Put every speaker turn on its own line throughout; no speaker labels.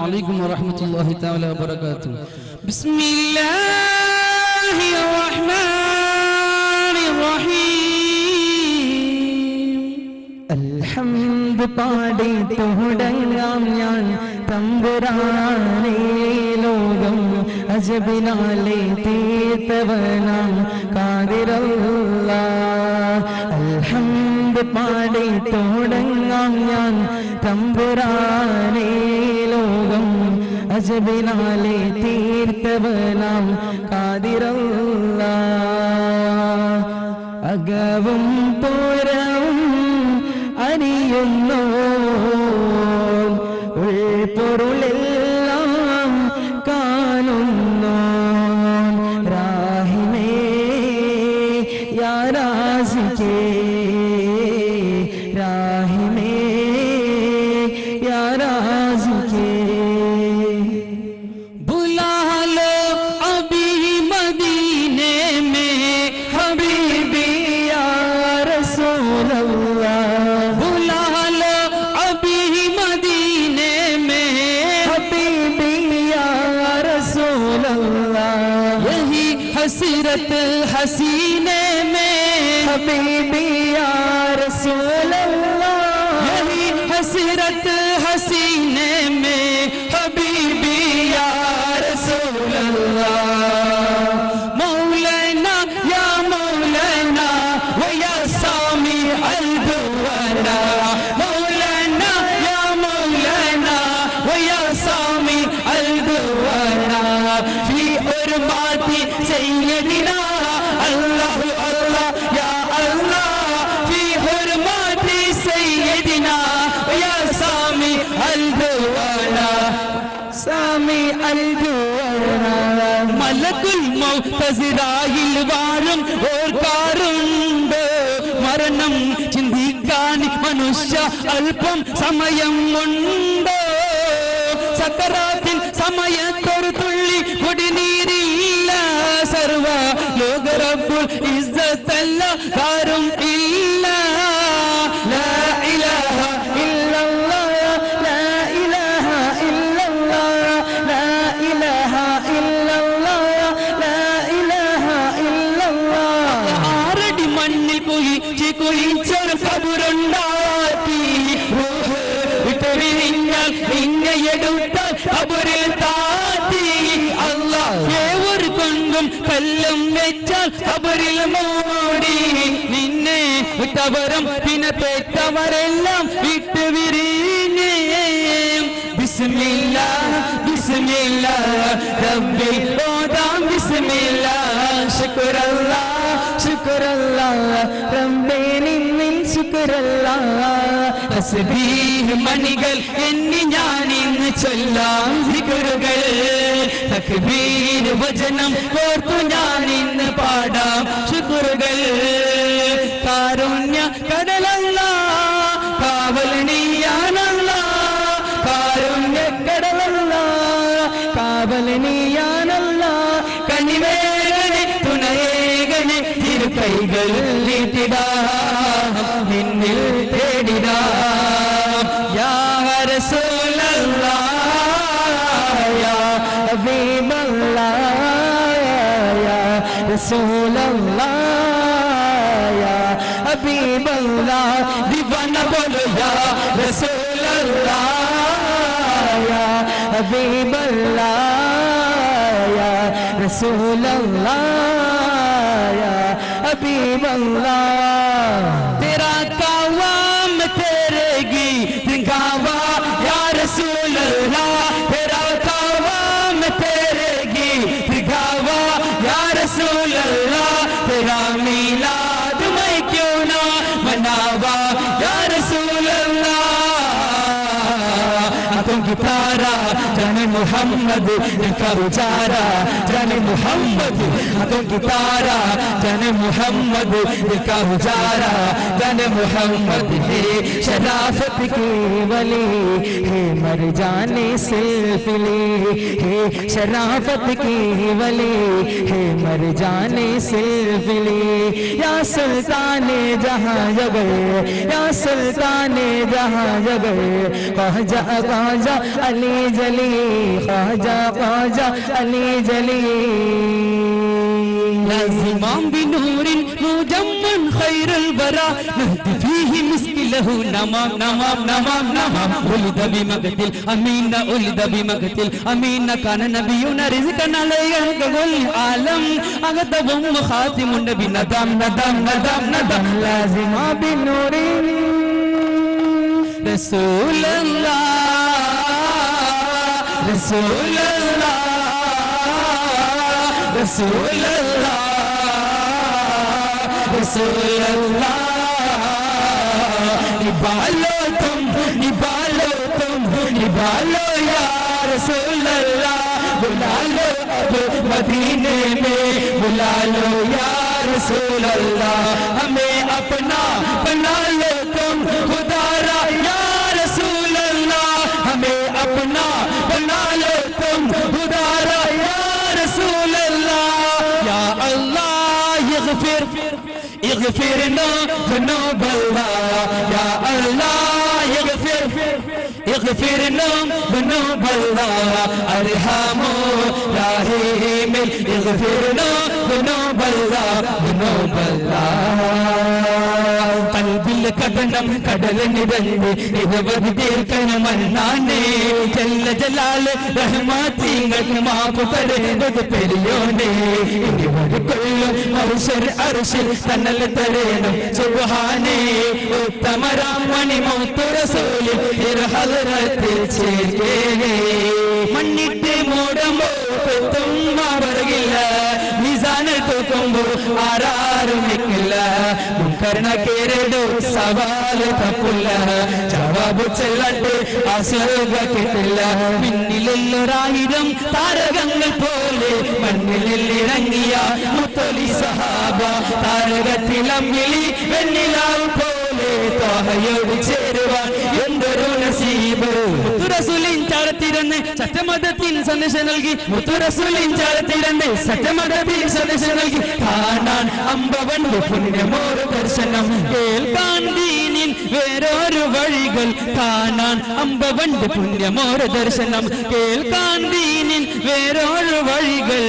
عليكم ورحمة الله تعالى وبركاته.
بسم الله الرحمن الرحيم.
الحمد പാടി തുടങ്ങാം ഞാൻ തമ്പുരാനേ ലോകം അജബിനാലെ തീർത്തവനാം ഖാദിറല്ലാഹ്. അൽഹംദ് പാടി തുടങ്ങാം ഞാൻ തമ്പുരാനേ ലോകം അജബിനാലെ തീർത്തവനാം ഖാദിറല്ലാഹ്. അകവും പുറവും അറിയുന്നു ഉൾപ്പൊരുളെല്ലാം കാണുന്നു റാഹിമേ യാ റാസിഖേ റാഹിമേ യാ റാസിഖേ.
बुला लो अभी मदीने में
हबीबी या रसूल अल्लाह.
बुला लो अभी मदीने में
हबीबी या रसूल अल्लाह.
यही हसरत हसीने में
हबीबी या रसूल अल्लाह.
यही हसरत हसीने में हबीबी या रसूल अल्लाह. मौलाना या मौलाना व या सामी अल दुआना. मौलाना या मौलाना व या सामी अल दुआना. फी उर्माती सय्यदिना अल्लाह अल्लाह या अल्लाह. फी हुर्माती सय्यदिना या सामी अल दुआना.
സാമി അൽ ദുആന.
മലക്കുൽ മൗതസിറായിൽ വാഴും ഓർക്കാറുണ്ട് മരണം ചിന്തിക്കാൻ മനുഷ്യ അല്പം സമയം ഉണ്ട്. സക്കറാത്തിൻ സമയത്തൊരു തുള്ളി കുടിനീരില്ല. സർവ ലോക റബ്ബുൽ ഇസ്സത്തല്ല കാരും ഇല്ല. ലാ ഇലാഹ
ഇല്ലല്ലാഹ് ലാ ഇലാഹ ഇല്ലല്ലാഹ് ലാ ഇലാഹ ഇല്ലല്ലാഹ് ലാ ഇലാഹ ഇല്ലല്ലാഹ്.
ആറടി മണ്ണിൽ കുഴിച്ചൊരു കബറുണ്ടാക്കി. റൂഹ് വിട്ടുപിരിഞ്ഞാൽ നിന്നെയെടുത്താൽ കബറിൽ താത്തി. അല്ലാഹ് ഏവർ കൊണ്ടും കല്ലും വെച്ചാൽ കബറിൽ മൂടി. നിന്നെ വിട്ടവരും പിന്നെ പെറ്റവരെല്ലാം വിട്ടുപിരിഞ്ഞേ. ബിസ്മില്ലാ ബിസ്മില്ലാ റബ്ബി ഓതാം ബിസ്മില്ലാ. ശുക്രല്ലാ
ശുക്രല്ലാഹ് റബ്ബേ നിന്നിൻ ശുക്രല്ലാഹ്.
തസ്ബീഹ് മണികൾ എണ്ണി ഞാൻ ഇന്ന് ചൊല്ലാം ദിക്റുകൾ. തക്ബീർ വചനം കോർത്തു ഞാൻ ഇന്ന് പാടാം ശുക്റുകൾ. കാരുണ്യ കടലല്ലാ കാവൽ നീയാണല്ലാ.
കാരുണ്യ കടലല്ലാ കാവൽ നീയാണല്ലാ.
കനിവേഗനെ തുണയേകനെ തിരുക്കൈകൾ നീട്ടിടാം നിന്നിൽ തേടിടാം. യാ റസൂലല്ലാഹ്
യാ ഹബീബല്ലാഹ് യാ റസൂലല്ലാഹ് യാ ഹബീബല്ലാഹ്.
दीवाना बोलो या रसूल अल्लाह.
या हबीबल्लाह या रसूलल्लाह या हबीबल्लाह.
तेरा कावाम तेरे गीत गावा या रसूल अल्लाह. तेरा कावाम तेरे गीत गावा या रसूल अल्लाह. तेरा मीलाद मैं क्यों ना मनावा या रसूल अल्लाह. आंखों की तारा जाने मोहम्मद का उजारा. जाने मोहम्मद आंखों की तारा जाने मोहम्मद दिल का उजारा जाने मोहम्मद है
शराफत की वली है मर जाने सिलसिले है शराफत की वली है मर जाने सिलसिले या सुल्ताने जहां जगह या सुल्ताने जहां जगह ख्वाजा ख्वाजा अली जली ख्वाजा ख्वाजा अली जली
लाजिमाम बिनूरिन मुजम्मन खैरुल वरा नहदी फीही मिस्की लहू नमाम नमाम नमाम नमाम उलिद बिमगतिल अमीन उलिद बिमगतिल अमीन कान नबियुन रिज़्कन अलैहि कगुल आलम अगतबुम खातिमुन नबी नदम नदम नदम नदम
लाजिमा बिनूरिन
रसूल अल्लाह रसूल अल्लाह रसूल अल्लाह रसूल अल्लाह निभालो तुम निभालो या रसूल अल्लाह बुला लो अब मदीने में बुला लो या रसूल अल्लाह हमें अपना बना लो तुम खुदारा या रसूल अल्लाह हमें अपना बना लो तुम खुदारा या रसूल अल्लाह या अल्लाह इग़फ़िरना ज़ुनूब अल्लाह या अल्लाह इग़फ़िरना ज़ुनूब अल्लाह अरहमो राहीम इग़फ़िरना ज़ुनूब अल्लाह ज़ुनूब अल्लाह क़ल्बिल कदनम कडल निरंद निरवध दीर्घन मन्नाने जल्ल जलाल रहमतिंगल माफ करे नद पेरियोने निवर कोल्लो महशर अर्शिल तनल तरेन सुब्हाने उत्तम रामनि मौत रसूल फिर हज़रतिल चेके मन्निट्टे मोडमो तुम बरगिल्ल मीज़ान तो कुंबु आरार निकला मुंकरन केरेडो सवाल तपुल्ल जवाबु चेल्लट्टे आसुग किट्टिल्ल मिन्निलुल्लोरायिरम तारगंगल पोले मन्निलिरंगिय मुत्तोलि सहाब तारगत्तिलम्मिलि वेन्निलावु पोले ताहयोडु ചേരുവാൻ എന്തൊരു നസീബ് മുത്തുറസൂലിൻ ചാരത്തിരുന്ന് സത്യമതത്തിൻ സന്ദേശം നൽകി മുത്തുറസൂലിൻ ചാരത്തിരുന്ന് സത്യമതത്തിൻ സന്ദേശം നൽകി കാണാൻ അമ്പവന്റെ പുണ്യമോരു ദർശനം കേൾക്കാൻ ദീനിൻ വേറൊരു വഴികൾ കാണാൻ അമ്പവന്റെ പുണ്യമോരു ദർശനം കേൾക്കാൻ ദീനിൻ വേറൊരു വഴികൾ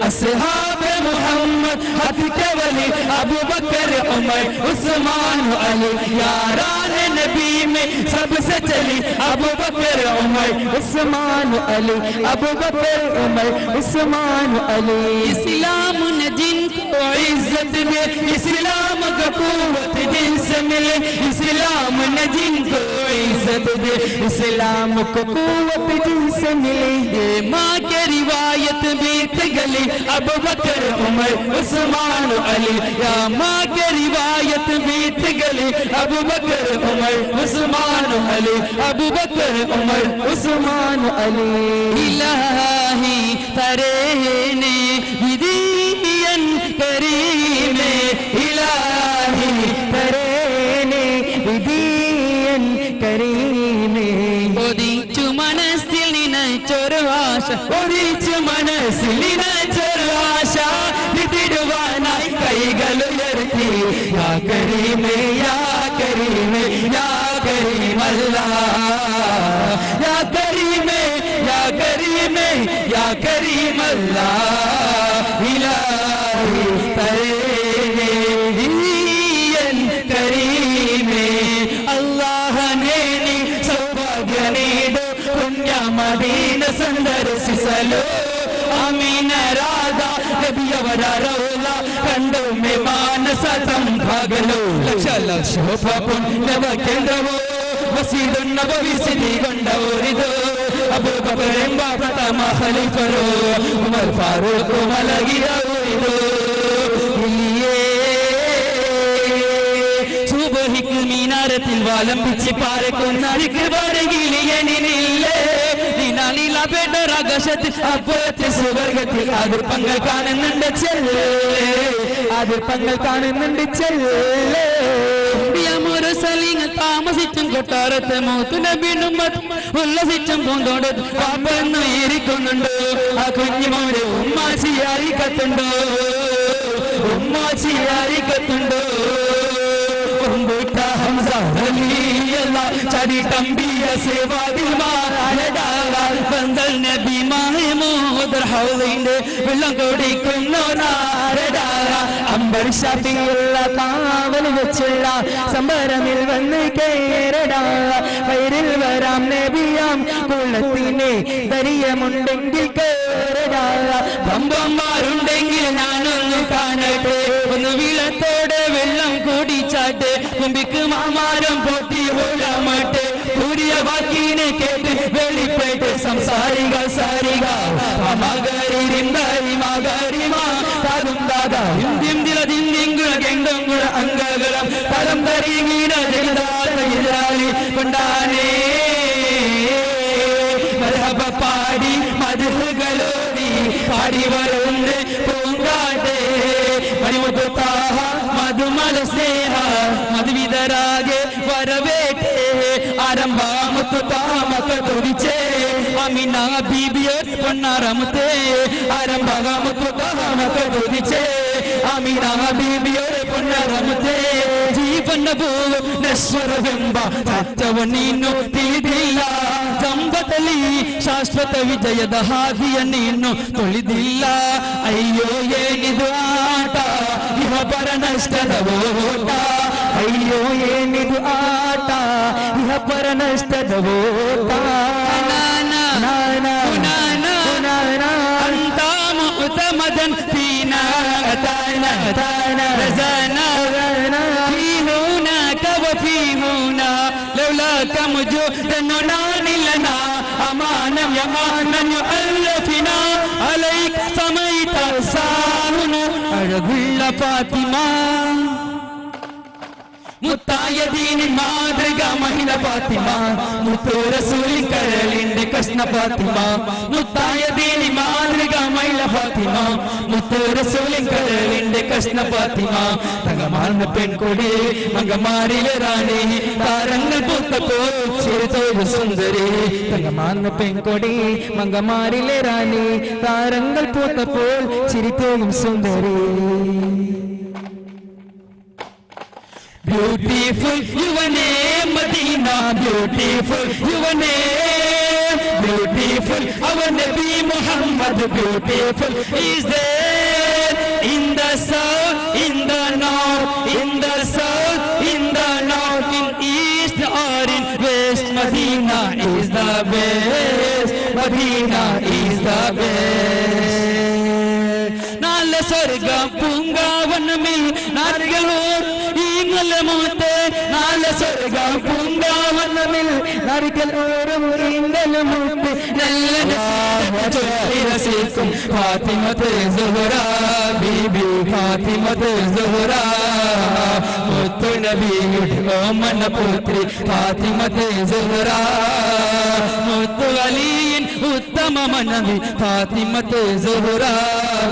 അസ്ഹാബ് മുഹമ്മദ് ഹദ്ദ് വലി അബൂബക്കർ ഉമർ ഉസ്മാൻ അലി यारान नबी में सबसे चली अबू बकर उमर
उस्मान अली अबू बकर उमर उस्मान अली
इस्लाम ने जिनको इज्जत दे इस्लाम को कुव्वत जिनसे मिले इस्लाम ने जिनको इज्जत दे
इस्लाम को कुव्वत जिनसे मिले
ये माँ के रिवायत बीत गली अबू बकर उमर उस्मान अली या माँ के रिवायत बीत गली अबू बकर उमर उस्मान अली अबू बकर उमर
उस्मान अली
इलाही तरेने विदियन करीमे इलाही
तरेने विदियन करीमे
ഒതിച്ചു മനസ്സിൽ നിനച്ചൊരു ആശ ഒതിച്ചു മനസ്സിൽ നിനച്ചൊരു ആശ വിതിടുവാനായി കൈകൾ ഉയർത്തി യാ കരീമേ യാ കരീമേ യാ കരീം അല്ലാഹ് യാ കരീമേ യാ കരീമേ യാ കരീം അല്ലാഹ് ഇലാഹി തരേനെ വിദിയൻ കരീമേ അല്ലാഹനെ നീ സൗഭാഗ്യ നീടു പുണ്യ മദീന സന്ദർശിസലോ അമീന രാധ നബിಯವರ ರೌಲ ಕಂಡೊಮ್ಮೆ ಮಾನಸ ಸಂಭಾಗಲು ಲಕ್ಷ ಲಕ್ಷೋಪ ಪುಣ್ಯವ ಕೇಂದ್ರವೋ ಮಸೀದು ನಬವಿ ಸಿದ್ಧಿಗೊಂಡವರಿದು ಅಬೂಬಕರ್ ಎಂಬ ಪ್ರಥಮ ಖಲೀಫರು ಉಮರ್ ಫಾರೂಕ್ ಮಲಗಿದವರಿದು ಇಲ್ಲಿಯೇ സുബഹിക്ക് മീനാരത്തിൽ വാലം പിച്ച് പാരക്കുന്ന ബടകിലിയനില്ലേ നീല പേട്ടർ ആകാശത്തിൽ അപ്പുറത്തെ സുവർഗ ലോകത്തിൽ അതിർപ്പങ്ങൾ കാണുന്നുണ്ട് ചെല്ലേ,
അതിർപ്പങ്ങൾ കാണുന്നുണ്ട് ചെല്ലേ.
മുരസലിങ്ങൾ താമസിച്ചും കൊട്ടാരത്തെ മൂത്തുനബിനും ഉല്ലസിച്ചും പൂന്തോടത്ത് പാപ്പെന്ന് ഏറിക്കൊണ്ടുണ്ട്. ആ കുഞ്ഞുമോരെ ഉമ്മാച്ചിയായി കത്തുണ്ടോ, ഉമ്മാച്ചിയായി കത്തുണ്ടോ. ചടി തമ്പിയ സേവാദിമാരടാൽ നബി മഹമൂദ് ഹൗലിന്റെ വെള്ളം കുടിക്കുന്നോരാരടാ.
അമ്പർ ഷഫിയുള്ള കാവൽ വെച്ചുള്ള സംബരമിൽ വന്ന് കേരടാ. വൈരിൽ വരാം നബിയാം കുളത്തിനെ ധൈര്യമുണ്ടെങ്കിൽ കേരടാ.
പമ്പന്മാരുണ്ടെങ്കിൽ ഞാനൊന്ന് കാണട്ടെ, ഒന്ന് വിളത്തോടെ വെള്ളം കൂടിച്ചാട്ടെ. കുമ്പിക്ക് മാമാരം പൊട്ടി ഓടാമട്ടെ, കൂടിയ വാക്കിനെ കേട്ട് വെളിപ്പെട്ട് സംസാരിക സാരിക മകരിരിന്ദരി മകരിമാ താകും താക ഹിന്ദിം ദില ദിന്ദിങ്കുള ഗെങ്കുള അംഗകളം പദം തരിങ്ങീന ജഗദാലി കൊണ്ടാനേ മർഹബ പാടി മധുകളോടി പാടി വരുന്ന പൂങ്കാട്ടെ. മണിമുത്തു താഹ മധുമല സ്നേഹ മധുവിതരാകെ വരവേറ്റേ. ആരംഭമുത്തു താമക തുടിച്ചേ അമിന ബീബിയെ പൊന്നാരമുത്തേ. ആരംഭമുത്തു താമക തുടിച്ചേ അമിന ബീബിയെ പൊന്നാരമുത്തേ. ജീവന പോവും നശ്വരವೆಂಬ ಸತ್ಯವ ನೀನು ತಿಳಿದಿಲ್ಲ. ಜಂಬದಲ್ಲಿ ಶಾಶ್ವತ ವಿಜಯದ ಹಾದಿಯ ನೀನು ತೊಳೆದಿಲ್ಲ. ಅಯ್ಯೋ ಏನಿದು ಆಟ ಇಹ ಪರ ನಷ್ಟದ ಓಟ.
ಅಯ್ಯೋ ಏನಿದು ಆಟ ಇಹ ಪರ ನಷ್ಟದ ಓಟ.
ಅಂತ ಮುತಮದನ್ ಫೀನಾ ತಾನ ತಾನ ರಜಾನಾ فيهونك وفيهونا لولاك موجودنا لنا أمانا يمانا يؤلفنا عليك سميت ساهنا أرغل فاطمة മുത്തായ ദീനി മാതൃക മഹിള ഫാത്തിമ. മുത്തു റസൂലിൻ കരളിന്റെ കഷ്ണ ഫാത്തിമ. മുത്തായ ദീനി മാതൃക മഹിള ഫാത്തിമ. മുത്തു റസൂലിൻ കരളിന്റെ കഷ്ണ ഫാത്തിമ. തങ്കമാർന്ന പെൺകൊടി മങ്കമാരിലെ റാണി താരങ്ങൾ പൂത്തപ്പോൾ ചിരിത്തോരു സുന്ദരി.
തങ്കമാർന്ന പെൺകൊടി മങ്കമാരിലെ റാണി താരങ്ങൾ പൂത്തപ്പോൾ ചിരിത്തോയും സുന്ദരി.
Beautiful your name Medina, beautiful your name, beautiful our Nabi Muhammad, beautiful is there in the south, in the north, in the south, in the north, in east or in west. Medina is the best, Medina is the best. Nal sarga pungavanamil nargalor മൂത്തെ നാല് സ്വർഗ പൂങ്കാവനമിൽ
നരികലോരും ഈങ്കലും മൂത്ത്
നല്ല രസിക്കും ഫാത്തിമത്ത് സുഹറ ബീബി ഫാത്തിമത്ത് സുഹറ. മുത്തു നബിയുടെ ഓമന പുത്രി ഫാത്തിമത്ത് സുഹറ. മുത്തു അലിയിൻ ഉത്തമ മനവി ഫാത്തിമത്ത് സുഹറ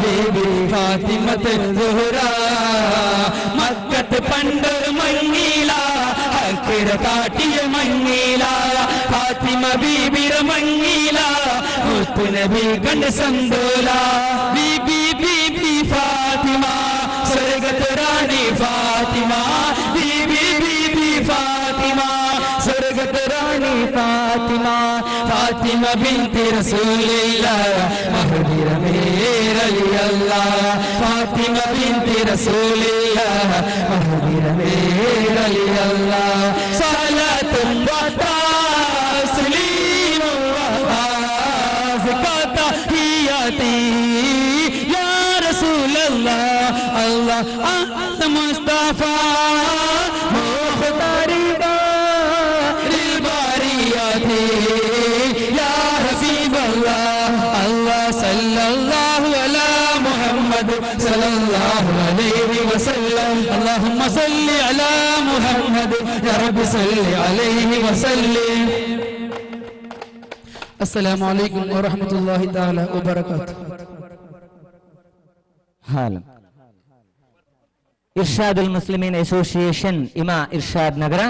ബീബി ഫാത്തിമത്ത് സുഹറ. മക്കത്ത് പണ്ടൊരു മങ്ങീല ഹക്കിര കാട്ടിയ മങ്ങീല ഫാത്തിമ ബീബിര മങ്ങീല. മുത്തു നബി കണ്ട് സന്തോല ബീബി ബീബി ഫാത്തിമ സ്വർഗത്ത് റാണി ഫാത്തിമ. ബീബി ബീബി ഫാത്തിമ സ്വർഗത്ത് റാണി ഫാത്തിമ. ഫാത്തിമ ബിൻതി റസൂലില്ലാഹ് മഹദിറ മേരലി അല്ലാഹ്. ഫാത്തിമ ബിൻതി റസൂലില്ലാഹ് മഹദിറ മേരലി അല്ലാഹ്. സലാത്തും വതസ്ലീമും വഅസ്കാത ഹിയതി യാ റസൂലല്ലാഹ്. അല്ലാഹ് അൻത മുസ്തഫ മുഖ്താരി സല്ലല്ലാഹു അലാ മുഹമ്മദ് സല്ലല്ലാഹു അലൈഹി വസല്ലം. അല്ലാഹുമ്മ സല്ലി അലാ മുഹമ്മദ് യാ റബ്ബി സല്ലി അലൈഹി വസല്ലം. അസ്സലാമു അലൈക്കും വറഹ്മത്തുള്ളാഹി തആല വബറകാതുഹു.
ಹಾಲು ಇರ್ಷಾದುಲ್ ಮುಸ್ಲಿಮೀನ್ ಅಸೋಸಿಯೇಷನ್ ಇಮಾ ಇರ್ಷಾದ್ ನಗರ